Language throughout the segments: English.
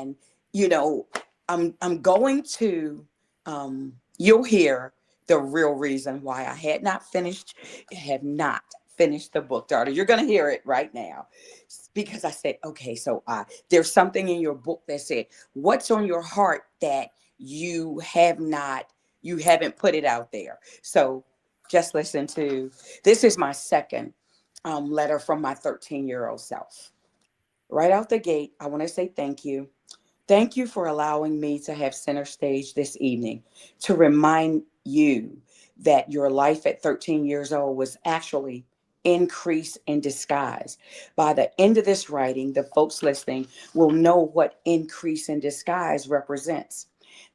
And, you know, I'm going to, you'll hear the real reason why I have not finished the book, daughter. You're going to hear it right now. Because I said, okay, so there's something in your book that said, what's on your heart that you haven't put it out there. So just listen to, this is my second letter from my 13-year-old self. Right out the gate, I want to say thank you. Thank you for allowing me to have center stage this evening to remind you that your life at 13 years old was actually increase in disguise. By the end of this writing, the folks listening will know what increase in disguise represents.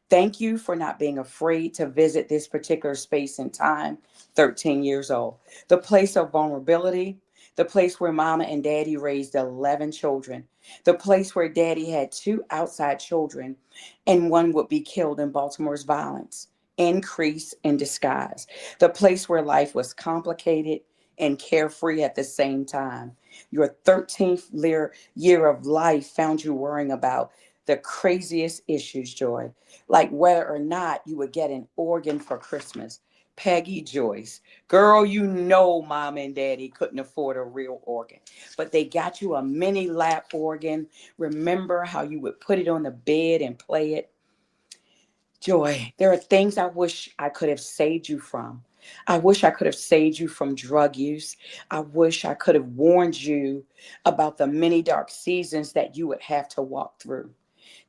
Thank you for not being afraid to visit this particular space and time, 13 years old. The place of vulnerability, the place where mama and daddy raised 11 children, the place where daddy had two outside children and one would be killed in Baltimore's violence. Increase in disguise. The place where life was complicated and carefree at the same time. Your 13th year of life found you worrying about the craziest issues, Joy, like whether or not you would get an organ for Christmas. Peggy Joyce, girl, you know mom and daddy couldn't afford a real organ, but they got you a mini lap organ. Remember how you would put it on the bed and play it? Joy, there are things I wish I could have saved you from. I wish I could have saved you from drug use. I wish I could have warned you about the many dark seasons that you would have to walk through.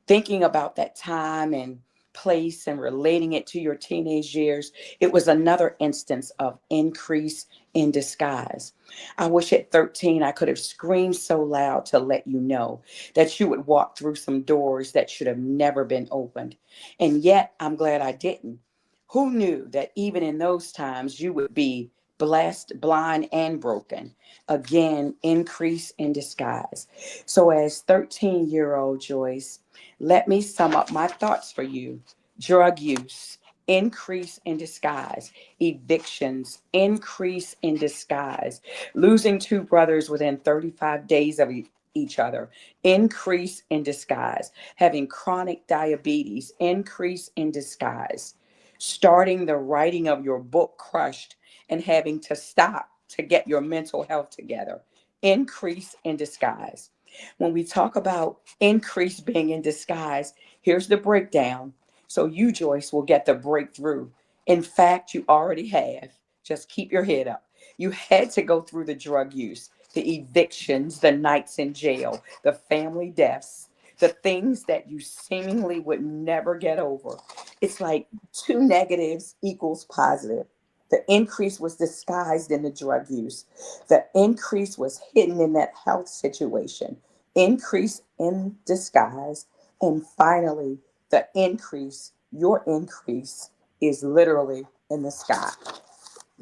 Thinking about that time and place and relating it to your teenage years, it was another instance of increase in disguise. I wish at 13 I could have screamed so loud to let you know that you would walk through some doors that should have never been opened. And yet I'm glad I didn't. Who knew that even in those times you would be blessed, blind, and broken? Again, increase in disguise. So, as 13-year-old Joyce, let me sum up my thoughts for you. Drug use, increase in disguise. Evictions, increase in disguise. Losing two brothers within 35 days of each other, increase in disguise. Having chronic diabetes, increase in disguise. Starting the writing of your book crushed and having to stop to get your mental health together, increase in disguise. When we talk about increase being in disguise, here's the breakdown. So you, Joyce, will get the breakthrough. In fact, you already have. Just keep your head up. You had to go through the drug use, the evictions, the nights in jail, the family deaths, the things that you seemingly would never get over. It's like two negatives equals positive. The increase was disguised in the drug use. The increase was hidden in that health situation. Increase in disguise. And finally, the increase, your increase, is literally in the sky.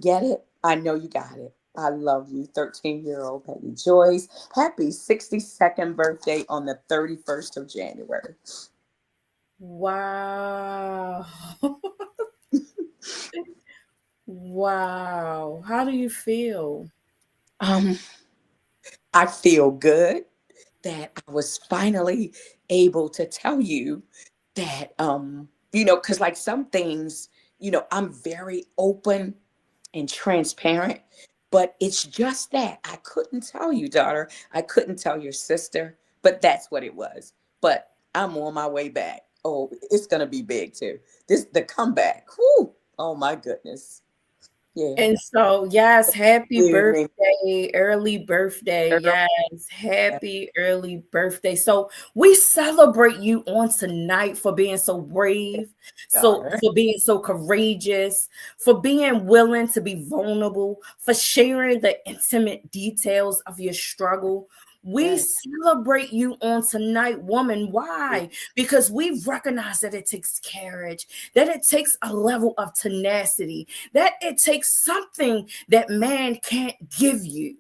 Get it? I know you got it. I love you, 13-year-old Peggy Joyce. Happy 62nd birthday on the 31st of January. Wow. Wow. How do you feel? Um, I feel good that I was finally able to tell you that, because like some things, I'm very open and transparent, but it's just that I couldn't tell you, daughter. I couldn't tell your sister, but that's what it was. But I'm on my way back. Oh, it's gonna be big too. The comeback. Whew. Oh my goodness. Yeah. And so, yes, happy You birthday, early birthday. girl, Yes, happy early birthday. So, we celebrate you on tonight for being so brave, so daughter. for being so courageous, for being willing to be vulnerable, for sharing the intimate details of your struggle. We Yes. celebrate you on tonight, woman. Why? Because we recognize that it takes courage, that it takes a level of tenacity, that it takes something that man can't give you.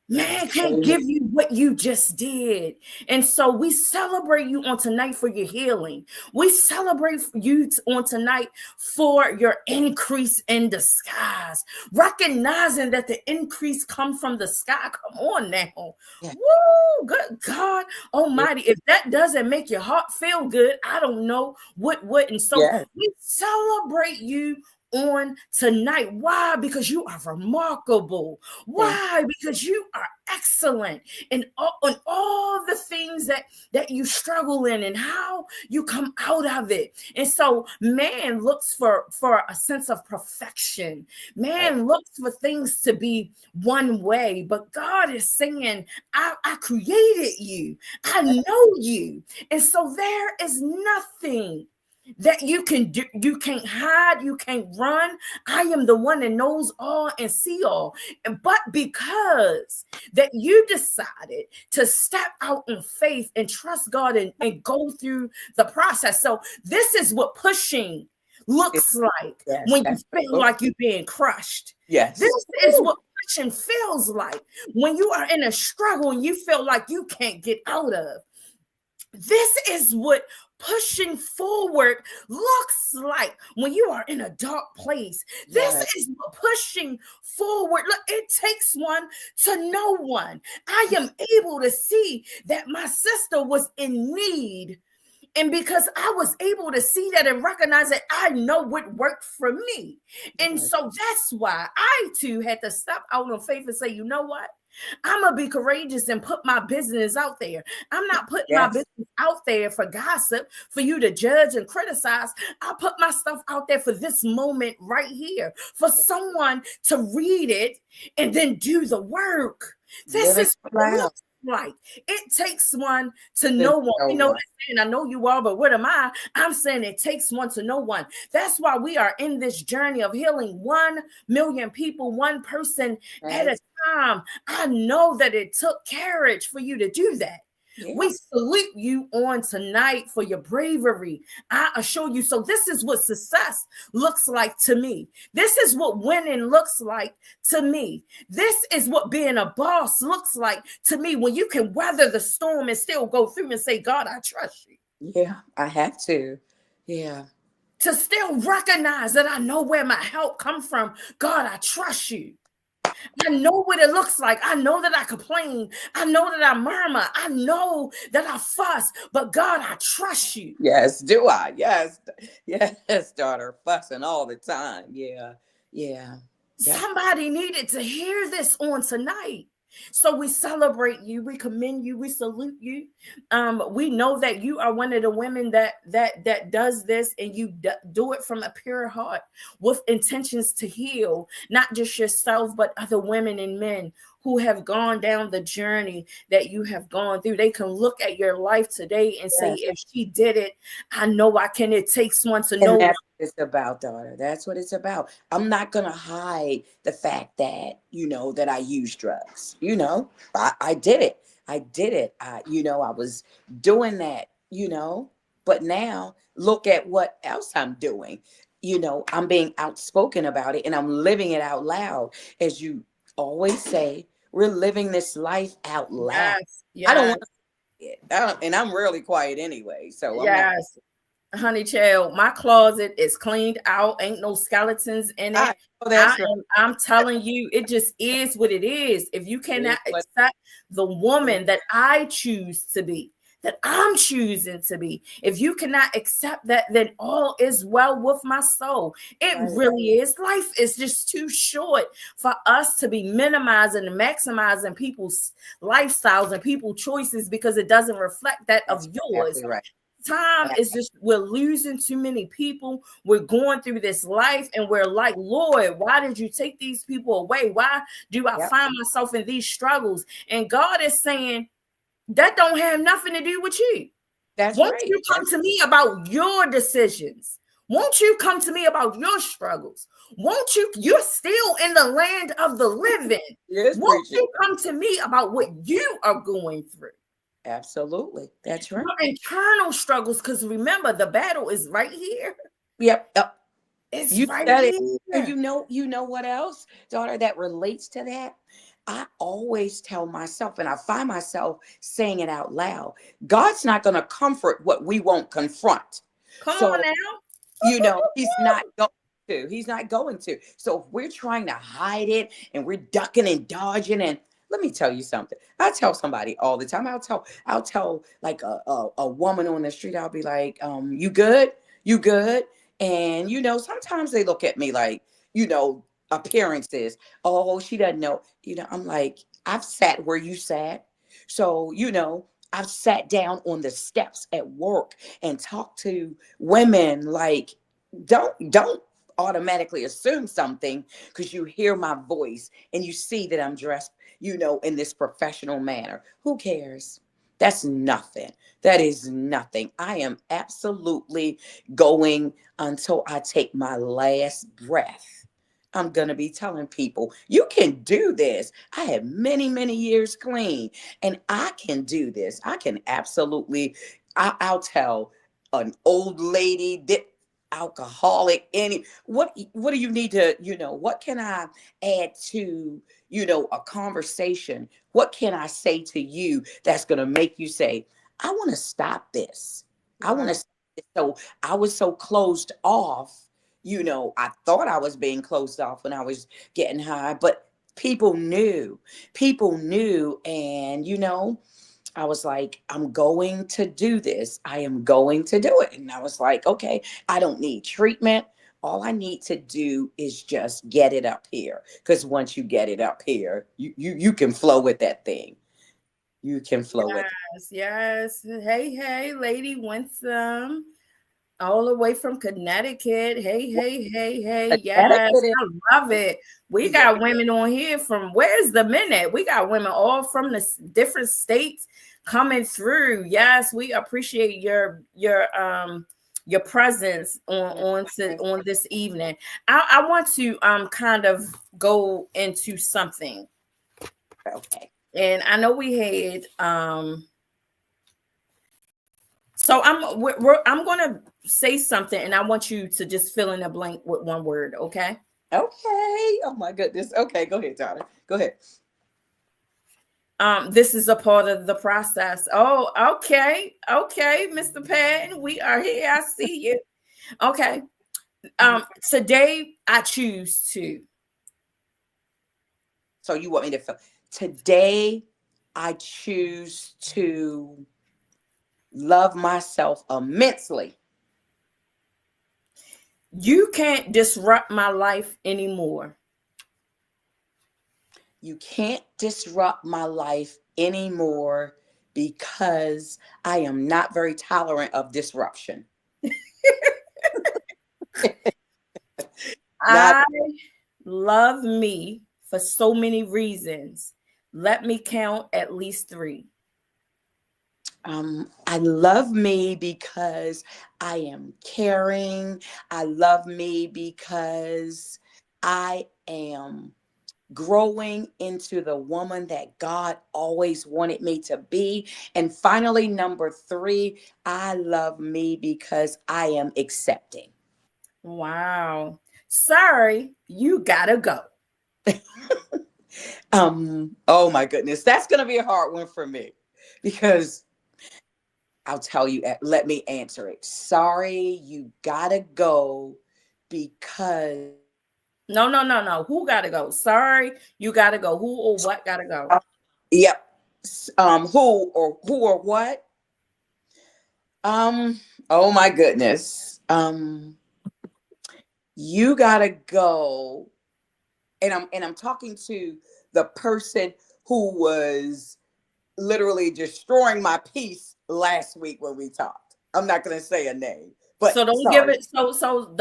Man can't give you what you just did. And so we celebrate you on tonight for your healing. We celebrate you on tonight for your increase in the skies, recognizing that the increase comes from the sky. Come on now. Yeah. Woo, good God Yeah. Almighty. If that doesn't make your heart feel good, I don't know what would. And so Yeah. we celebrate you on tonight. Why? Because you are remarkable. Thank Why? Because you are excellent in all the things that you struggle in and how you come out of it. And so man looks for a sense of perfection. you. Man looks for things to be one way, but God is saying, I created you. I know you. And so there is nothing that you can do, you can't hide, you can't run. I am the one that knows all and see all. But because that you decided to step out in faith and trust God and go through the process. So this is what pushing looks like Yes. when you feel like you're being crushed. Yes. This is what pushing feels like when you are in a struggle and you feel like you can't get out of. This is what pushing forward looks like when you are in a dark place. This Yes. is what pushing forward. Look, it takes one to know one. I am able to see that my sister was in need. And because I was able to see that and recognize that, I know what worked for me. And Yes. so that's why I too had to step out on faith and say, you know what? I'm going to be courageous and put my business out there. I'm not putting my Yes. business out there for gossip, for you to judge and criticize. I put my stuff out there for this moment right here, for someone to read it and then do the work. This Living is out what it loud. looks like. It takes one to To know one. know We know one. that saying, I know you are, but what am I? I'm saying it takes one to know one. That's why we are in this journey of healing 1 million people, one person at a Yes. time. I know that it took courage for you to do that. Yeah. We salute you on tonight for your bravery. I assure you. So this is what success looks like to me. This is what winning looks like to me. This is what being a boss looks like to me, when you can weather the storm and still go through and say, God, I trust you. Yeah. I have to. Yeah. To still recognize that I know where my help comes from. God, I trust you. I know what it looks like. I know that I complain. I know that I murmur. I know that I fuss. But God, I trust you. Yes. Do I? Yes. Yes, daughter. Fussing all the time. Yeah. Yeah. Yep. Somebody needed to hear this on tonight. So we celebrate you, we commend you, we salute you. We know that you are one of the women that does this, and you do it from a pure heart with intentions to heal not just yourself but other women and men who have gone down the journey that you have gone through. They can look at your life today and say, Yes. if she did it, I know I can. It takes one to And know. that's what it's about, daughter. That's what it's about. I'm not going to hide the fact that, that I use drugs. I did it. I did it. I was doing that, but now look at what else I'm doing. I'm being outspoken about it and I'm living it out loud. As you always say, we're living this life out loud. Yes, I don't yes, want to it. And I'm really quiet anyway. So I'm not. yes. Honey child, my closet is cleaned out. Ain't no skeletons in I it. know that's right. I'm telling you, it just is what it is. If you It is cannot what accept the it is. woman that I choose to be, that I'm choosing to be, if you cannot accept that, then all is well with my soul. It Right. really is. Life is just too short for us to be minimizing and maximizing people's lifestyles and people choices because it doesn't reflect that of That's yours. exactly right. Time is just, we're losing too many people. We're going through this life and we're like, Lord, why did you take these people away? Why do I Yep. find myself in these struggles? And God is saying that don't have nothing to do with you. That's Won't right. you come to me about your decisions? Won't you come to me about your struggles? Won't you? You're still in the land of the living. Yes, Won't preaching. you come to me about what you are going through? Absolutely. That's right. Your internal struggles, because remember, the battle is right here. Yep. Yep. It's You right said it. And here. you know what else, daughter, that relates to that? I always tell myself, and I find myself saying it out loud, God's not going to comfort what we won't confront. Come on So, now. he's not going to. He's not going to. So if we're trying to hide it and we're ducking and dodging, and let me tell you something. I tell somebody all the time. I'll tell like a woman on the street. I'll be like, you good? You good? And sometimes they look at me like, appearances. Oh, she doesn't know. I'm like, I've sat where you sat. So, I've sat down on the steps at work and talked to women like, don't automatically assume something because you hear my voice and you see that I'm dressed, in this professional manner. Who cares? That's nothing. That is nothing. I am absolutely going until I take my last breath. I'm going to be telling people, you can do this. I have many, many years clean and I can do this. I can absolutely, I'll tell an old lady that alcoholic, what do you need to, what can I add to, a conversation? What can I say to you that's going to make you say, I want to stop this. I want to Wow. stop this. So I was so closed off, I thought I was being closed off when I was getting high, but people knew. And, I was like, I'm going to do this. I am going to do it. And I was like, okay, I don't need treatment. All I need to do is just get it up here. Because once you get it up here, you can flow with that thing. You can flow with it. Yes, yes. Hey, hey, lady Winsome, all the way from Connecticut. Hey, hey, hey, hey. Yes, Connecticut. I love it. We Yeah. got women on here from where's the minute? We got women all from the different states coming through. Yes, we appreciate your presence on this evening. I want to kind of go into something, Okay. and I know we had so I'm gonna say something, and I want you to just fill in the blank with one word, okay? Okay. Oh my goodness. Okay. Go ahead, Donna. Go ahead. This is a part of the process. Oh, okay, okay, Mr. Patton, we are here. I see you. Okay. Mhm. Today I choose to. So you want me to feel today I choose to love myself immensely. You can't disrupt my life anymore. You can't disrupt my life anymore because I am not very tolerant of disruption. Not I love me for so many reasons. Let me count at least three. I love me because I am caring. I love me because I am growing into the woman that God always wanted me to be. And finally, number three, I love me because I am accepting. Wow. Sorry, you gotta go. Oh my goodness, that's gonna be a hard one for me because I'll tell you, let me answer it. Sorry, you gotta go because No, no, no, no. Who gotta go? Sorry, you gotta go. Who or what gotta go? yep. Who or what? Um, oh my goodness. You gotta go. And I'm talking to the person who was literally destroying my peace last week when we talked. I'm not gonna say a name, So but don't give sorry. it. So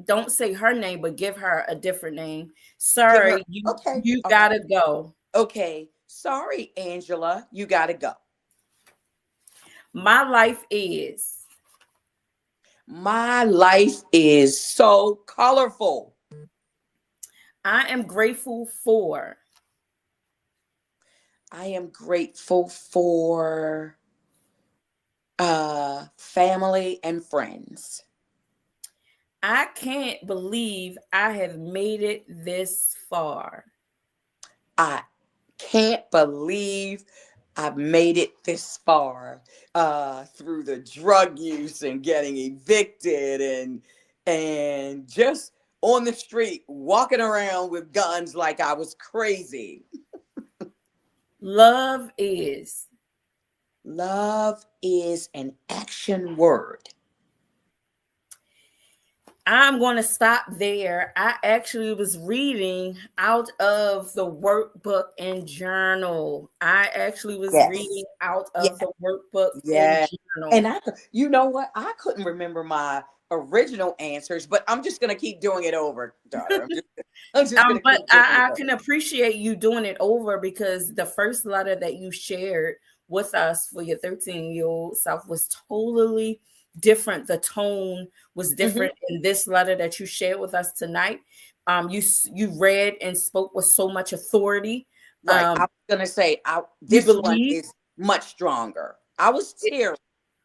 don't say her name, but give her a different name. Give her Sorry, you okay, you okay, gotta go. okay. Sorry, Angela, you gotta go. My life is. My life is so colorful. I am grateful for. I am grateful for family and friends. I can't believe I have made it this far. I can't believe I've made it this far through the drug use and getting evicted and just on the street walking around with guns like I was crazy. Love is. Love is an action word. I'm going to stop there. I actually was reading out of the workbook and journal. I actually was reading Yes. out Yeah. of the workbook and Yeah. And journal. you know what? I couldn't remember my original answers, but I'm just gonna keep doing it over, daughter. I'm just gonna But keep doing it I over. can appreciate you doing it over because the first letter that you shared with us for your 13-year-old self was totally different. The tone was Mhm. different in this letter that you shared with us tonight. You read and spoke with so much authority. Right. I was gonna say You this one believe. is much stronger. I was teary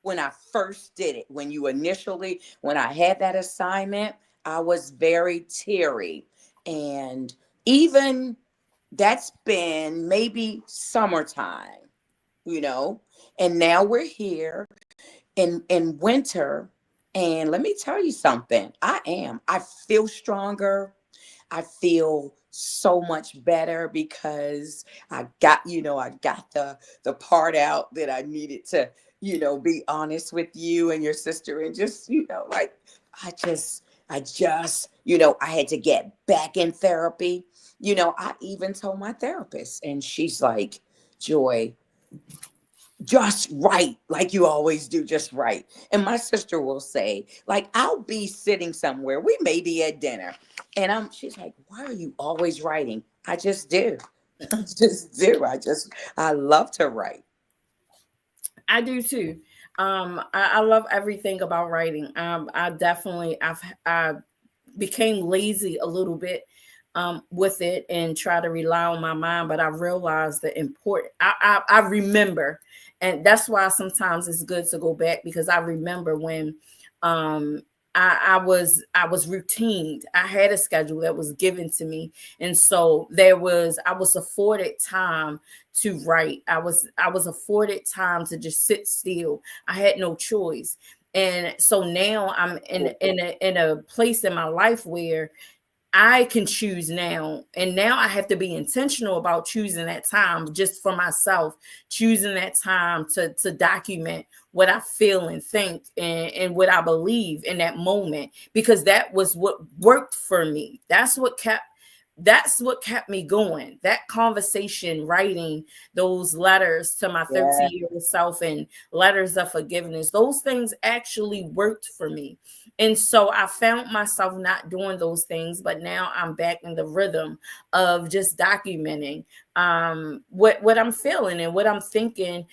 when I first did it. When I had that assignment, I was very teary. And even that's been maybe summertime, you know, and now we're here in winter. And let me tell you something. I feel stronger. I feel so much better because I got the part out that I needed to, be honest with you and your sister and just, like I just, I had to get back in therapy. I even told my therapist and she's like, Joy, just right, like you always do, just right. And my sister will say, like, I'll be sitting somewhere, we may be at dinner, and she's like, why are you always writing? I just do. I just do. I love to write. I do too. I love everything about writing. I became lazy a little bit with it and try to rely on my mind, but I realized the important. I remember, and that's why sometimes it's good to go back because I remember when um, I was routined. I had a schedule that was given to me, and so I was afforded time to write. I was afforded time to just sit still. I had no choice. And so now I'm in a place in my life where I can choose now. And now I have to be intentional about choosing that time just for myself, choosing that time to document what I feel and think and what I believe in that moment, because that was what worked for me. That's what kept me going. That conversation, writing those letters to my Yeah. 13-year-old self and letters of forgiveness, those things actually worked for me. And so I found myself not doing those things, but now I'm back in the rhythm of just documenting what I'm feeling and what I'm thinking,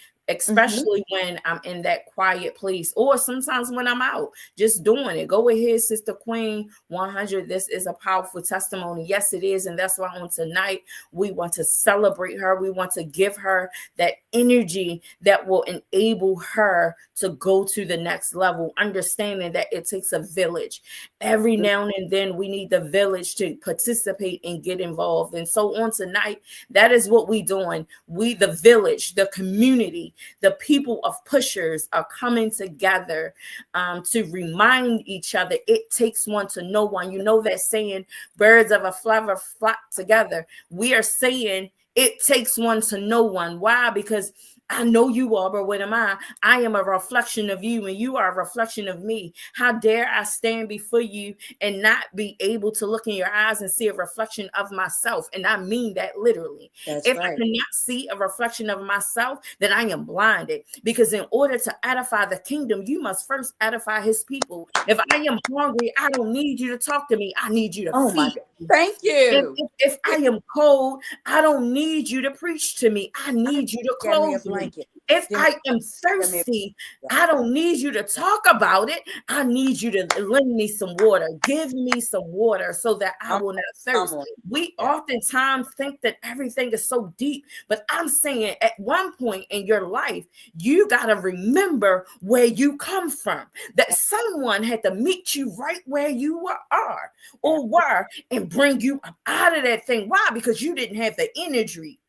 Hmm. especially when I'm in that quiet place or sometimes when I'm out just doing it. Go ahead, Sister Queen 100. This is a powerful testimony. Yes, it is. And that's why on tonight, we want to celebrate her. We want to give her that energy that will enable her to go to the next level, understanding that it takes a village. Every now and then, we need the village to participate and get involved. And so on tonight, that is what we're doing. We, the village, the community, the people of pushers are coming together to remind each other it takes one to know one. You know that saying, birds of a feather flock together. We are saying it takes one to know one. Why? Because I know you are, but what am I? I am a reflection of you, and you are a reflection of me. How dare I stand before you and not be able to look in your eyes and see a reflection of myself? And I mean that literally. That's If I right. cannot see a reflection of myself, then I am blinded. Because in order to edify the kingdom, you must first edify his people. If I am hungry, I don't need you to talk to me. I need you to Oh my feed God. me. Thank If, you. if, if I am cold, I don't need you to preach to me. I I need need you to to get me a clothe me. blanket. If Give me, I am give me, thirsty, yeah, I don't need you to talk about it. I need you to lend me some water. Give me some water so that I I'm, will not I'm thirst. on. We Yeah. oftentimes think that everything is so deep, but I'm saying at one point in your life, you got to remember where you come from, that someone had to meet you right where you are or were and bring you up out of that thing. Why? Because you didn't have the energy.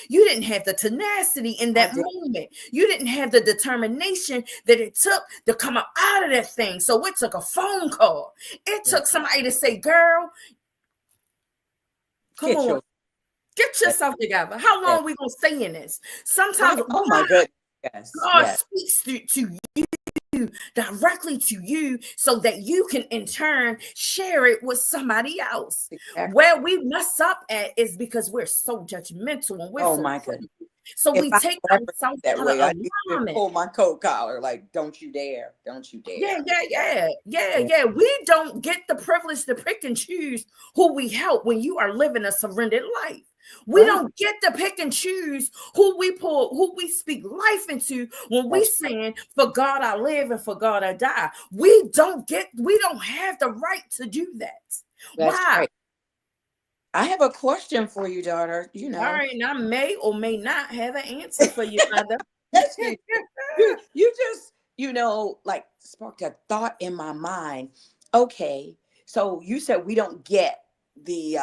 You didn't have the tenacity in I that did. moment. You didn't have the determination that it took to come up out of that thing. So it took a phone call. It Yeah. took somebody to say, girl, come Get on, your, get yeah, yourself together. How yeah. long are we going to stay in this? Right. Sometimes Oh my goodness. Yes. God Yes. speaks to directly to you so that you can in turn share it with somebody else. Exactly. Where we mess up at is because we're so judgmental and we're Oh so my goodness. critical. So If we I take ever ourselves that out of way, I used to alignment. pull my coat collar like, "Don't you dare! Don't you Yeah, dare!" yeah, yeah, yeah, Yeah. yeah. We don't get the privilege to pick and choose who we help when you are living a surrendered life. We Right. don't get to pick and choose who we pull, who we speak life into when we That's saying, "For God I live and for God I die." We don't have the right to do that. that's Why? right. I have a question for you, daughter. All right, and I may or may not have an answer for you, mother. Yes, you just, like sparked a thought in my mind. Okay, so you said we don't get the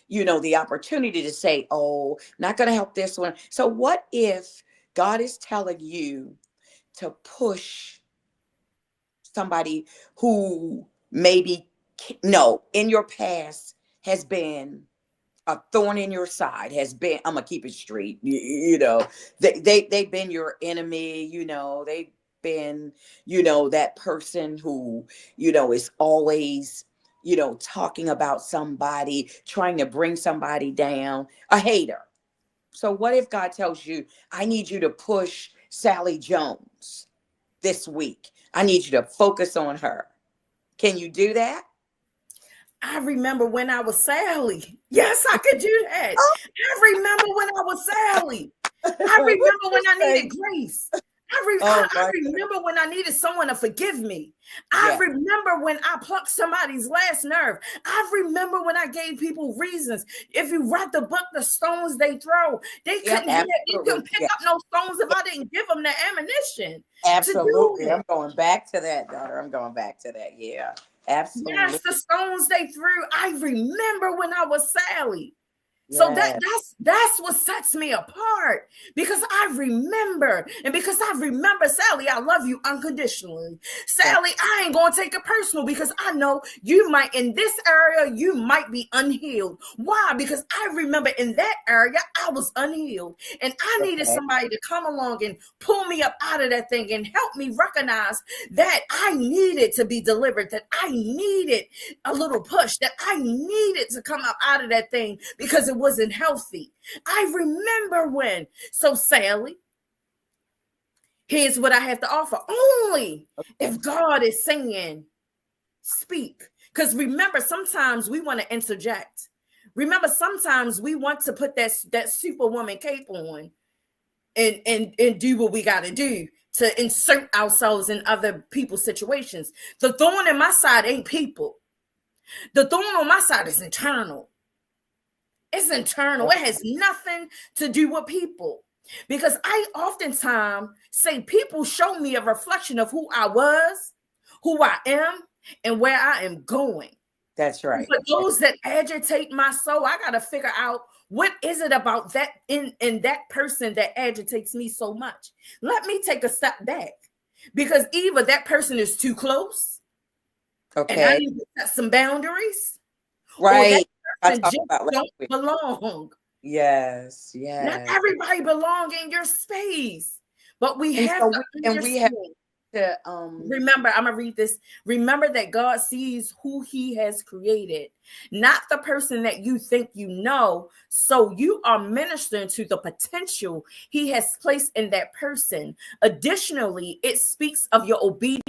the opportunity to say, "Oh, not going to help this one." So what if God is telling you to push somebody who maybe no, in your past has been a thorn in your side, has been, I'm gonna keep it straight, they've been your enemy, they've been, that person who, is always, talking about somebody, trying to bring somebody down, a hater. So what if God tells you, I need you to push Sally Jones this week, I need you to focus on her? Can you do that? I remember when I was Sally. Yes, I could do that. Oh, I remember when I was Sally. I what remember you when I say? needed grace. I Oh my goodness. remember when I needed someone to forgive me. I Yes. remember when I plucked somebody's last nerve. I remember when I gave people reasons. If you read the book, The Stones They Throw, Yep, they absolutely. couldn't pick Yeah, up no stones if yeah, I didn't give them the ammunition to do absolutely. it. I'm going back to that, daughter. I'm going back to that. Yeah, absolutely. Yes, the stones they threw. I remember when I was Sally. So Yes, that's what sets me apart because I remember, and because I remember, Sally, I love you unconditionally. yes, Sally, I ain't gonna take it personal because I know you might in this area you might be unhealed. Why? Because I remember in that area I was unhealed, and I needed okay. somebody to come along and pull me up out of that thing and help me recognize that I needed to be delivered, that I needed a little push, that I needed to come up out of that thing because it wasn't healthy. I remember when. So, Sally, here's what I have to offer. Only Okay. if God is saying, speak. Because remember, sometimes we want to interject. Remember, sometimes we want to put that superwoman cape on and do what we got to do to insert ourselves in other people's situations. The thorn in my side ain't people. The thorn on my side is internal. It's internal. It has nothing to do with people. Because I oftentimes say people show me a reflection of who I was, who I am, and where I am going. That's right. For those that agitate my soul, I got to figure out what is it about that in that person that agitates me so much. Let me take a step back because either that person is too close and I Okay. need to set some boundaries, or that Right. I person talked just about last don't week. belong. Yes. Not Yes. everybody belong in your space, but we And have so to we have understand. to Remember, I'm gonna read this. Remember that God sees who He has created, not the person that you think you know. So you are ministering to the potential He has placed in that person. Additionally, it speaks of your obedience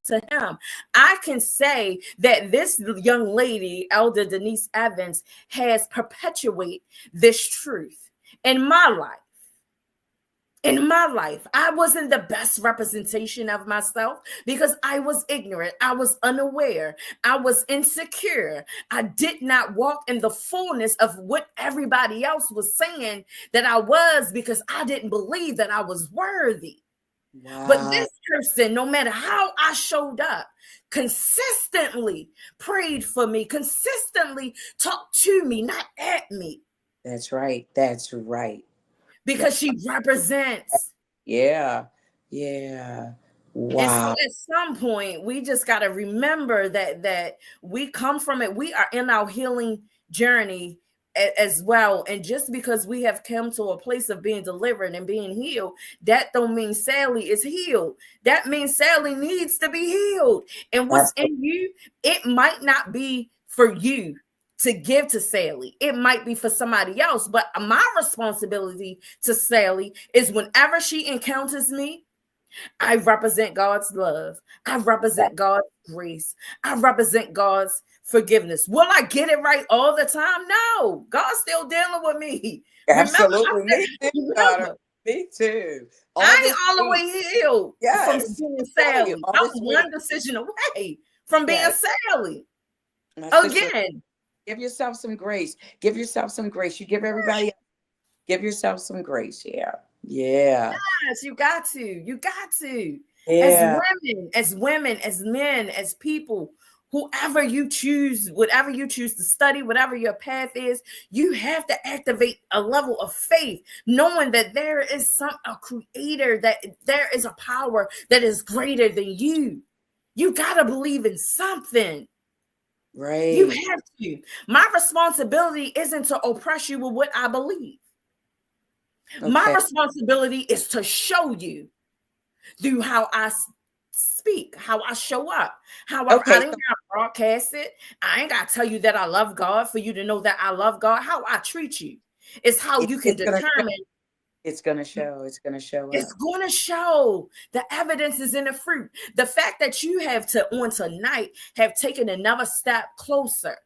to Him. I can say that this young lady, Elder Denise Evans, has perpetuated this truth in my life. in my life. I wasn't the best representation of myself because I was ignorant. I was unaware. I was insecure. I did not walk in the fullness of what everybody else was saying that I was because I didn't believe that I was worthy. But Wow. this person, no matter how I showed up, consistently prayed for me, consistently talked to me, not at me, That's right. That's right. That, because she represents. yeah. Yeah. And so Wow. at some point, we just got to remember that we come from it. We are in our healing journey as well. And just because we have come to a place of being delivered and being healed, that don't mean Sally is healed. That means Sally needs to be healed. And what's Absolutely. in you, it might not be for you to give to Sally. It might be for somebody else. But my responsibility to Sally is whenever she encounters me, I represent God's love. I represent God's grace. I represent God's forgiveness. Will I get it right all the time? No. God's still dealing with me. Remember, Absolutely. Me too, daughter. remember, Me too. All I this ain't all the week. way healed from Yes. being I'm telling you, Sally. all I'm this week. one decision away from being Yes. Sally My sister, again. give yourself some grace. Give yourself some grace. You give everybody else, give yourself some grace. Yeah. Yeah. Yes, you got to. You got to. Yeah. As women, as men, as people, whoever you choose, whatever you choose to study, whatever your path is, you have to activate a level of faith, knowing that there is a creator, that there is a power that is greater than you. You got to believe in something. You Right. have to. My responsibility isn't to oppress you with what I believe. My Okay. responsibility is to show you through how I speak, how I show up, I Okay. didn't So gotta broadcast it. I ain't gotta tell you that I love God for you to know that I love God. How I treat you is how you can it's gonna show. determine. It's gonna show. It's gonna show It's up. going to show. The evidence is in the fruit. The fact that you have to on tonight have taken another step closer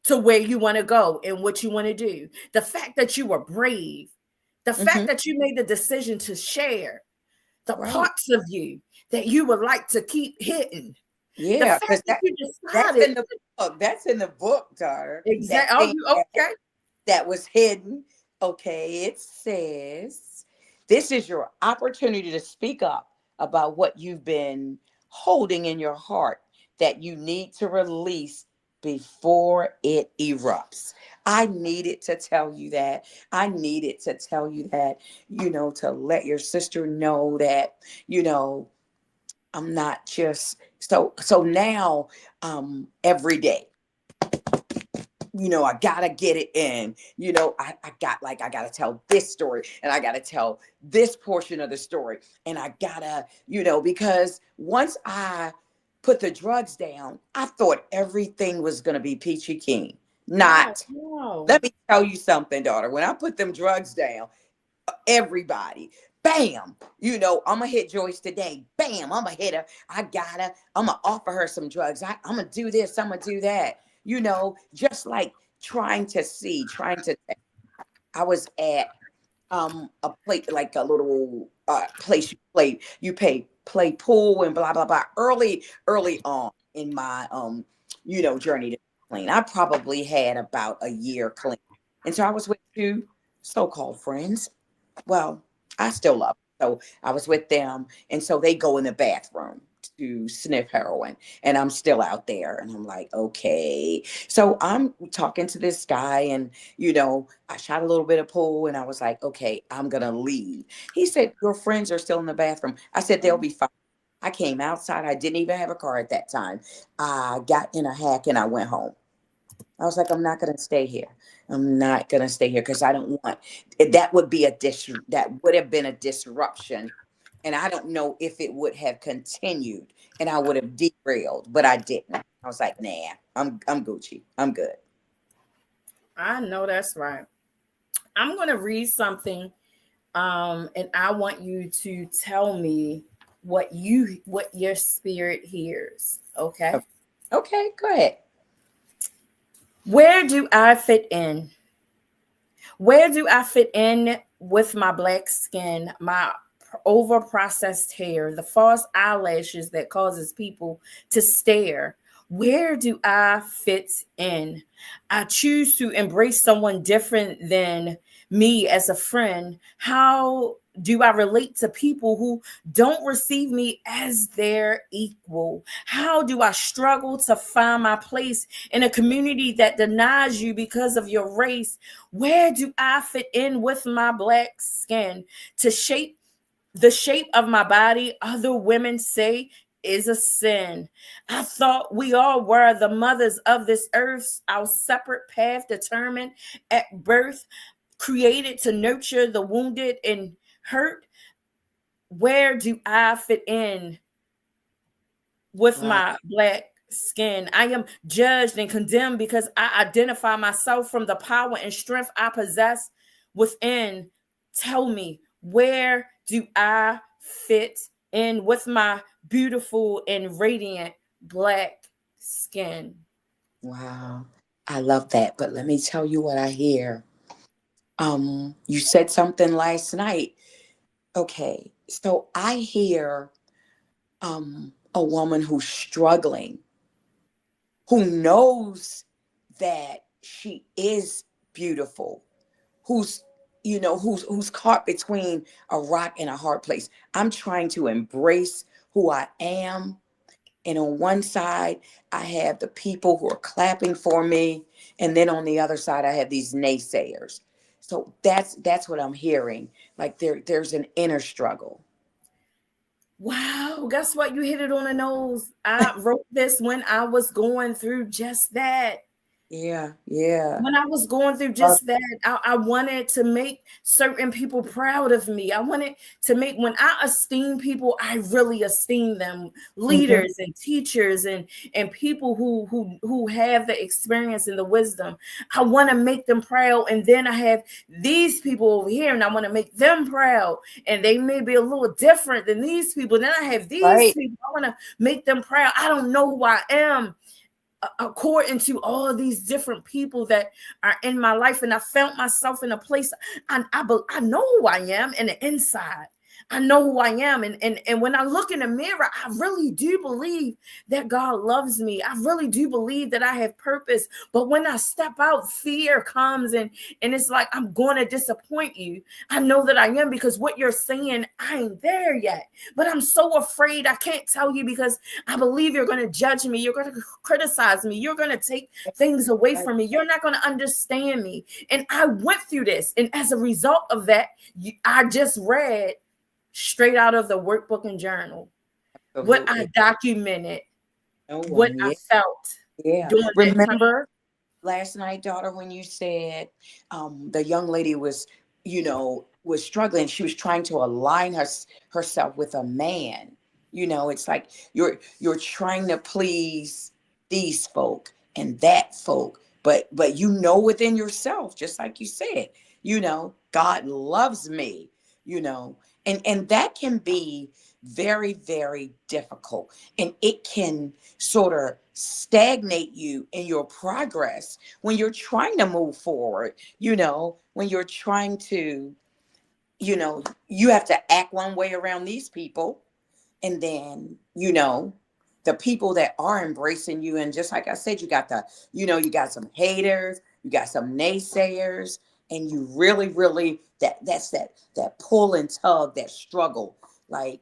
to where you want to go and what you want to do. The fact that you were brave. The fact Hmm. that you made the decision to share the Right. parts of you that you would like to keep hidden. The Yeah. fact Because that you that's decided in the book. That's in the book, daughter. That exactly. Oh, thing you okay? that was hidden. Okay. It says this is your opportunity to speak up about what you've been holding in your heart that you need to release before it erupts. I needed to tell you that. I needed to tell you that, to let your sister know that, you know, I'm not just so now every day, I gotta get it in. I gotta tell this story and I gotta tell this portion of the story. And I gotta, because once I put the drugs down, I thought everything was gonna be peachy keen. No, Not. no. Let me tell you something, daughter. When I put them drugs down, everybody, bam, I'm gonna hit Joyce today. Bam, I'm gonna hit her. I'm gonna offer her some drugs. I'm gonna do this, I'm gonna do that. Just like trying to. I was at a play, like a little place play pool and blah blah blah. Early on in my journey to clean. I probably had about a year clean, and so I was with two so-called friends. Well, I still love them. So I was with them, and so they go in the bathroom to sniff heroin, and I'm still out there, and I'm like, okay. So I'm talking to this guy, and I shot a little bit of pool, and I was like, okay, I'm gonna leave. He said, your friends are still in the bathroom. I said, they'll be fine. I came outside. I didn't even have a car at that time. I got in a hack and I went home. I was like, I'm not going to stay here. I'm not going to stay here because I don't want that would be that would have been a disruption. And I don't know if it would have continued and I would have derailed, but I didn't. I was like, nah, I'm Gucci. I'm good. I know that's right. I'm gonna read something, and I want you to tell me what your spirit hears. Okay. Okay, go ahead. Where do I fit in? Where do I fit in with my black skin, my over processed hair, the false eyelashes that causes people to stare? Where do I fit in? I choose to embrace someone different than me as a friend. How do I relate to people who don't receive me as their equal? How do I struggle to find my place in a community that denies you because of your race? Where do I fit in with my black skin? To shape the shape of my body, other women say, is a sin. I thought we all were the mothers of this earth, our separate path determined at birth, created to nurture the wounded and hurt. Where do I fit in with Wow. my black skin? I am judged and condemned because I identify myself from the power and strength I possess within. Tell me, where do I fit in with my beautiful and radiant black skin? Wow. I love that. But let me tell you what I hear. You said something last night. Okay. So I hear a woman who's struggling, who knows that she is beautiful, who's who's caught between a rock and a hard place. I'm trying to embrace who I am. And on one side, I have the people who are clapping for me. And then on the other side, I have these naysayers. So that's what I'm hearing. Like there's an inner struggle. Wow, guess what? You hit it on the nose. I wrote this when I was going through just that. Yeah, yeah. When I was going through just that, I wanted to make certain people proud of me. I wanted to make, when I esteem people, I really esteem them, Mhm. leaders and teachers and people who have the experience and the wisdom. I want to make them proud. And then I have these people over here, and I want to make them proud. And they may be a little different than these people. Then I have these Right. people. I want to make them proud. I don't know who I am according to all of these different people that are in my life. And I found myself in a place, I know who I am in the inside. I know who I am. And when I look in the mirror, I really do believe that God loves me. I really do believe that I have purpose. But when I step out, fear comes and it's like, I'm going to disappoint you. I know that I am, because what you're saying, I ain't there yet. But I'm so afraid I can't tell you, because I believe you're going to judge me. You're going to criticize me. You're going to take things away Right. from me. You're not going to understand me. And I went through this. And as a result of that, I just read straight out of the workbook and journal what I Absolutely. documented, No what one. I Yeah. felt Yeah. during that time. Remember last night, daughter, when you said the young lady was, was struggling. She was trying to align herself with a man. It's like you're trying to please these folk and that folk, but within yourself, just like you said, God loves me, and that can be very, very difficult, and it can sort of stagnate you in your progress when you're trying to move forward, when you're trying to, you have to act one way around these people. And then, the people that are embracing you. And just like I said, you got some haters, you got some naysayers, and you really, really, that pull and tug, that struggle. Like,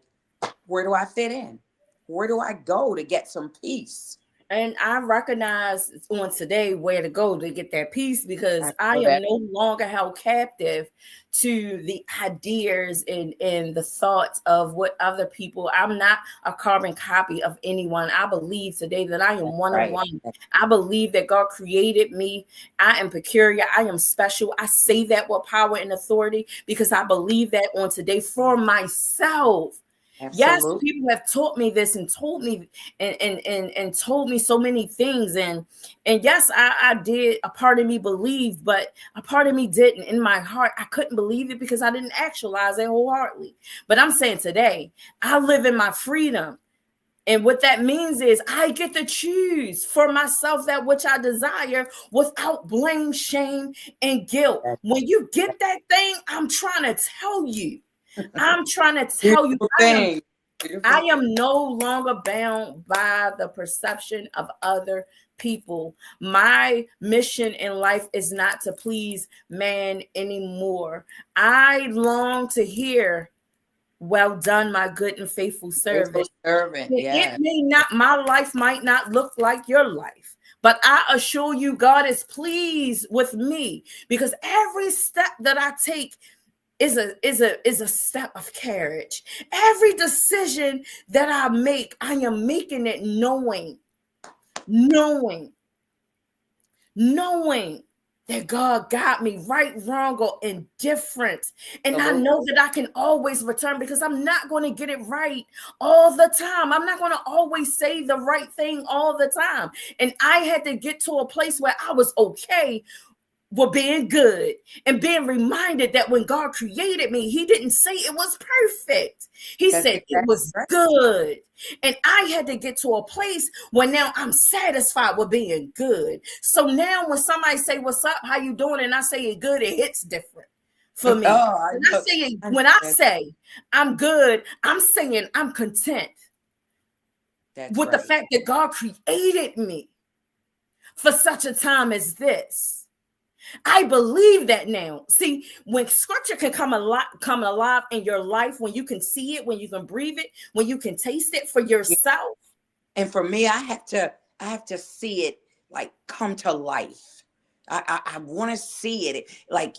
where do I fit in? Where do I go to get some peace? And I recognize on today where to go to get that peace, I because I know am that. no longer held captive to the ideas and the thoughts of what other people. I'm not a carbon copy of anyone. I believe today that I am That's one of right. one. I believe that God created me. I am peculiar. I am special. I say that with power and authority because I believe that on today for myself. Yes, Absolutely. people have taught me this and told me and told me so many things. And yes, I did. A part of me believed, but a part of me didn't. In my heart, I couldn't believe it because I didn't actualize it wholeheartedly. But I'm saying today, I live in my freedom. And what that means is I get to choose for myself that which I desire without blame, shame, and guilt. That's When you get that thing, I'm trying to tell you, I'm trying to tell you, beautiful thing. I Beautiful. am no longer bound by the perception of other people. My mission in life is not to please man anymore. I long to hear, well done, my good and faithful Faithful servant. servant. It Yeah. may not, my life might not look like your life, but I assure you, God is pleased with me because every step that I take is a step of carriage. Every decision that I make, I am making it knowing knowing that God got me right, wrong, or indifferent. And I Absolutely. know that I can always return because I'm not going to get it right all the time. I'm not going to always say the right thing all the time. And I had to get to a place where I was okay were being good and being reminded that when God created me, He didn't say it was perfect. He That's said it exactly was right. good. And I had to get to a place where now I'm satisfied with being good. So now when somebody say, "What's up? How you doing?" and I say it good, it hits different for Oh, me. I know. I When I know. say I'm good, I'm saying I'm content That's with the right. fact that God created me for such a time as this. I believe that now. See, when scripture can come alive in your life, when you can see it, when you can breathe it, when you can taste it for Yeah. yourself. And for me, I have to see it like come to life. I want to see it like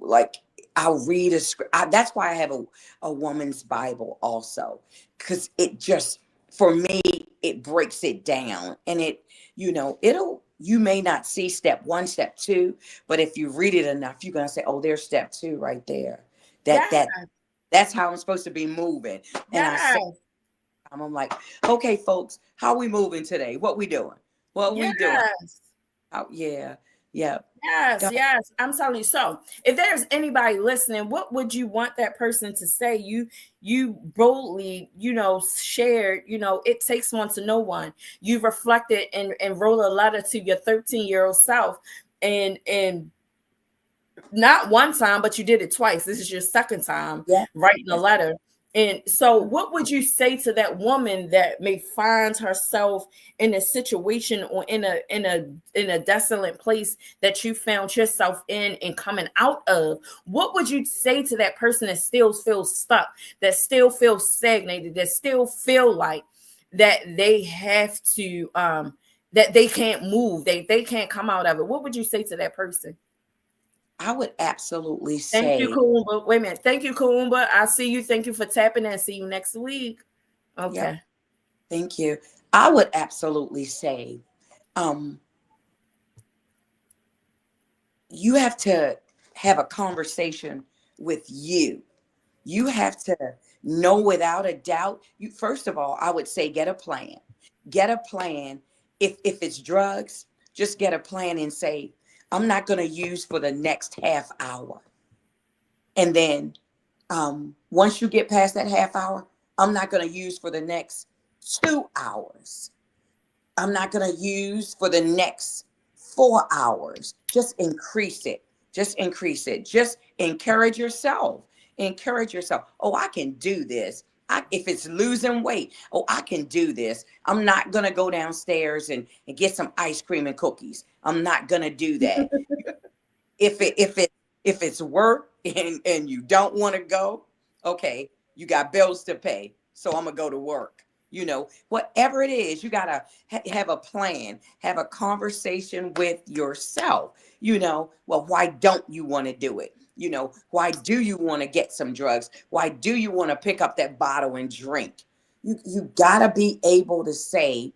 like I'll read a script. That's why I have a woman's Bible also, because it just, for me, it breaks it down, and you may not see step one, step two, but if you read it enough, you're gonna say, oh, there's step two right there. That Yeah, that that's how I'm supposed to be moving. And I say, yeah, I'm like, okay, folks, how we moving today? What we doing? What we doing? yes. Yeah, yeah. Yes, Go- yes. I'm telling you. So, if there's anybody listening, what would you want that person to say? You boldly, shared, it takes one to know one. You reflected and wrote a letter to your 13-year-old self and not one time, but you did it twice. This is your second time Yeah, writing a yeah. letter. And so, what would you say to that woman that may find herself in a situation or in a desolate place that you found yourself in and coming out of? What would you say to that person that still feels stuck, that still feels stagnated, that still feel like that they have to that they can't move, they can't come out of it? What would you say to that person? I would absolutely Thank you, say, Kumba. Wait a minute. Thank you, Kumba. I see you. Thank you for tapping in. See you next week. yep, Okay. thank you. I would absolutely say, um, you have to have a conversation with you. You have to know without a doubt. You, first of all, I would say get a plan. Get a plan. If it's drugs, just get a plan and say, I'm not going to use for the next half hour. And then once you get past that half hour, I'm not going to use for the next 2 hours. I'm not going to use for the next 4 hours. Just increase it. Just increase it. Just encourage yourself. Encourage yourself. Oh, I can do this. If it's losing weight, oh, I can do this. I'm not going to go downstairs and get some ice cream and cookies. I'm not going to do that. If it's work and you don't want to go, okay, you got bills to pay, so I'm gonna go to work. Whatever it is, you gotta have a plan, have a conversation with yourself. Well, why don't you want to do it? Why do you want to get some drugs? Why do you want to pick up that bottle and drink? You gotta be able to say,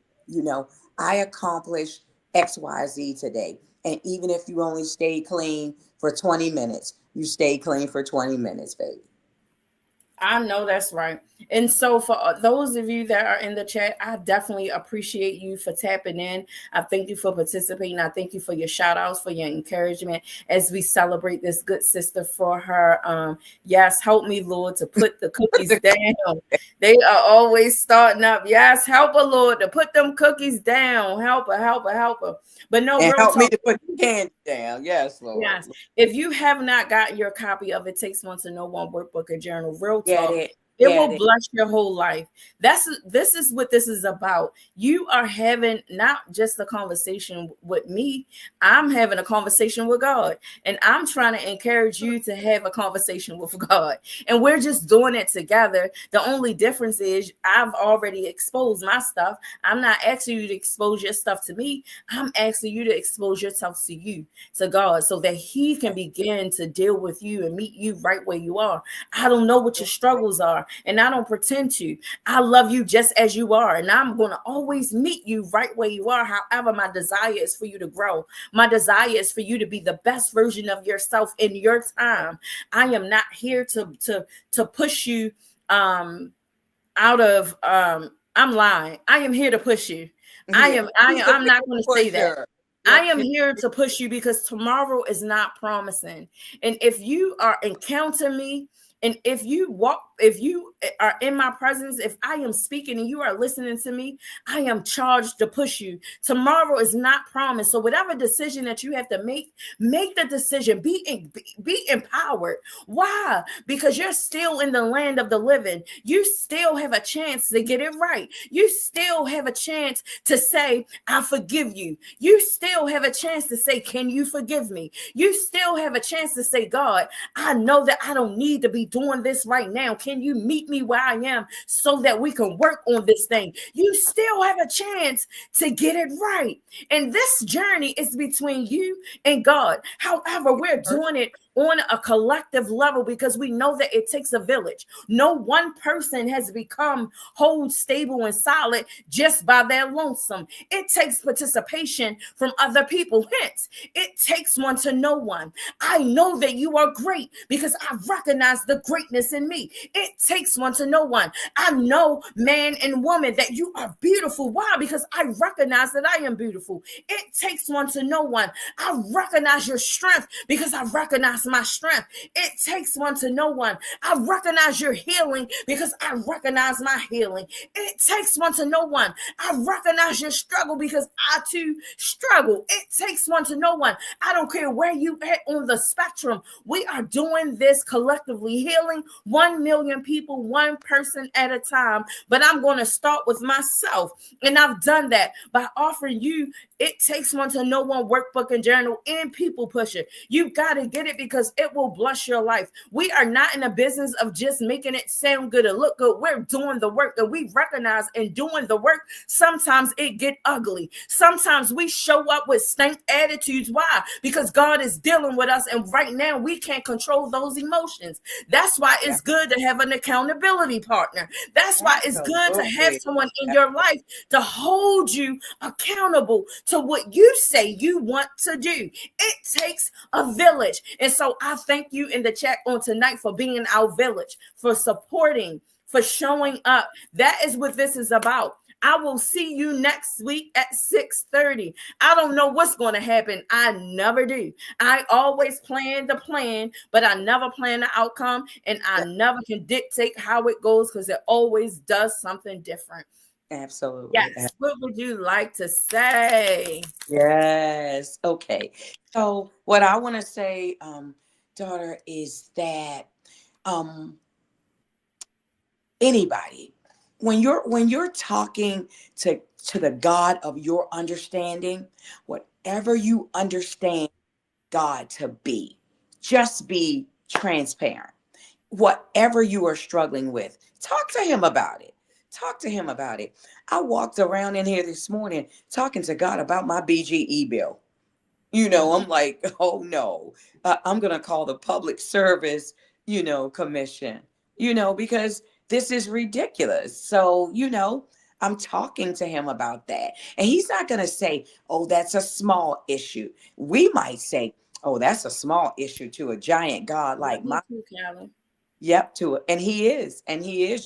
I accomplished XYZ today. And even if you only stay clean for 20 minutes, you stay clean for 20 minutes, baby. I know that's right. And so, for those of you that are in the chat, I definitely appreciate you for tapping in. I thank you for participating. I thank you for your shout outs, for your encouragement as we celebrate this good sister for her. Yes, help me, Lord, to put the cookies down. They are always starting up. Yes, help her, Lord, to put them cookies down. Help her, help her, help her. But no, And real help me talk. to put the candy down. Yes, Lord. Yes. If you have not got your copy of It Takes One to Know One workbook or journal, real Get talk, it. it Get will it. bless your whole life. This is what this is about. You are having not just a conversation with me, I'm having a conversation with God. And I'm trying to encourage you to have a conversation with God. And we're just doing it together. The only difference is I've already exposed my stuff. I'm not asking you to expose your stuff to me. I'm asking you to expose yourself to you, to God, so that He can begin to deal with you and meet you right where you are. I don't know what your struggles are, and I don't pretend to. I love you just as you are, and I'm going to always meet you right where you are. However, my desire is for you to grow. My desire is for you to be the best version of yourself in your time. I am not here to push you out of I'm lying. I am here to push you. Yeah. I'm not going to say that. Pusher. I Yep. am here to push you because tomorrow is not promising. And if you are encounter me, and if you are in my presence, if I am speaking and you are listening to me, I am charged to push you. Tomorrow is not promised. So whatever decision that you have to make the decision. Be empowered. Why? Because you're still in the land of the living. You still have a chance to get it right. You still have a chance to say, I forgive you. You still have a chance to say, can you forgive me? You still have a chance to say, God, I know that I don't need to be doing this right now. Can you meet me where I am so that we can work on this thing? You still have a chance to get it right. And this journey is between you and God. However, we're doing it on a collective level because we know that it takes a village. No one person has become whole, stable, and solid just by their lonesome. It takes participation from other people. Hence, it takes one to know one. I know that you are great because I recognize the greatness in me. It takes one to know one. I know, man and woman, that you are beautiful. Why? Because I recognize that I am beautiful. It takes one to know one. I recognize your strength because I recognize my strength. It takes one to know one. I recognize your healing because I recognize my healing. It takes one to know one. I recognize your struggle because I too struggle. It takes one to know one. I don't care where you at on the spectrum. We are doing this collectively, healing 1 million people, one person at a time. But I'm going to start with myself. And I've done that by offering you It Takes One to Know One workbook and journal and People Pusher. You got to get it because it will bless your life. We are not in the business of just making it sound good and look good. We're doing the work, and we recognize in doing the work, sometimes it get ugly. Sometimes we show up with stank attitudes. Why? Because God is dealing with us, and right now we can't control those emotions. That's why Yeah. it's good to have an accountability partner. That's why it's good to have Absolutely. someone in your life to hold you accountable to what you say you want to do. It takes a village. And so I thank you in the chat on tonight for being our village, for supporting, for showing up. That is what this is about. I will see you next week at 6:30. I don't know what's going to happen. I never do. I always plan the plan, but I never plan the outcome, and I Yeah. never can dictate how it goes because it always does something different. Absolutely. Yes. What would you like to say? Yes. Okay. So what I want to say, daughter, is that um anybody, when you're talking to the God of your understanding, whatever you understand God to be, just be transparent. Whatever you are struggling with, talk to him about it. Talk to him about it. I walked around in here this morning talking to God about my BGE bill. I'm like, oh no, I'm going to call the public service, commission, because this is ridiculous. So, I'm talking to him about that. And he's not going to say, oh, that's a small issue. We might say, oh, that's a small issue to a giant God Love like you my. too, Callie. Yep, to it. And he is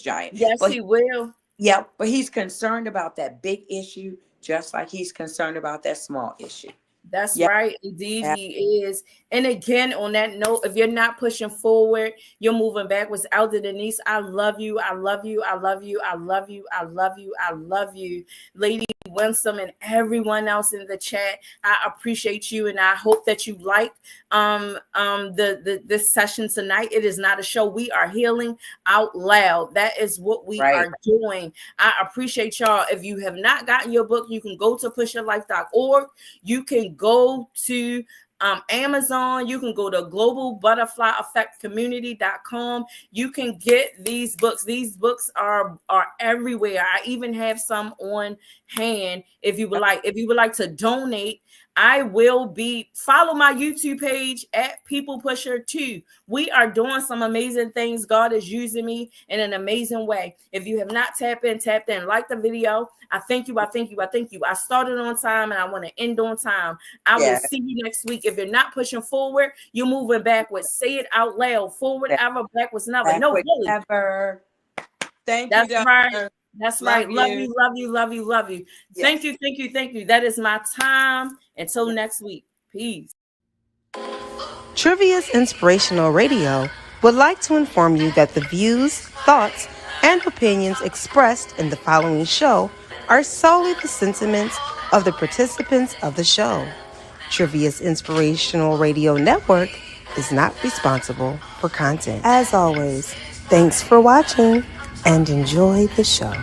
giant. Yes, But he will. yep, but he's concerned about that big issue just like he's concerned about that small issue. That's Yep. right. Indeed, he is. And again, on that note, if you're not pushing forward, you're moving backwards. Elder Denise, I love you. I love you. I love you. I love you. I love you. I love you. Lady Winsome and everyone else in the chat, I appreciate you, and I hope that you like the this session tonight. It is not a show. We are healing out loud. That is what we Right. are doing. I appreciate y'all. If you have not gotten your book, you can go to pusherlife.org. You can go to Amazon. You can go to globalbutterflyeffectcommunity.com. You can get these books. These books are everywhere. I even have some on hand. If you would like to donate, I will be follow my YouTube page at People Pusher 2. We are doing some amazing things. God is using me in an amazing way. If you have not tapped in, like the video. I thank you. I thank you. I thank you. I started on time and I want to end on time. I will see you next week. If you're not pushing forward, you're moving backwards. Say it out loud. Forward ever, backwards never. No, really. Ever. Thank That's you, right. Doctor. That's Love right. Love you. you, love you, love you, love you. Yes. Thank you, thank you, thank you. That is my time. Until next week. Peace. Trivia's Inspirational Radio would like to inform you that the views, thoughts, and opinions expressed in the following show are solely the sentiments of the participants of the show. Trivia's Inspirational Radio Network is not responsible for content. As always, thanks for watching and enjoy the show.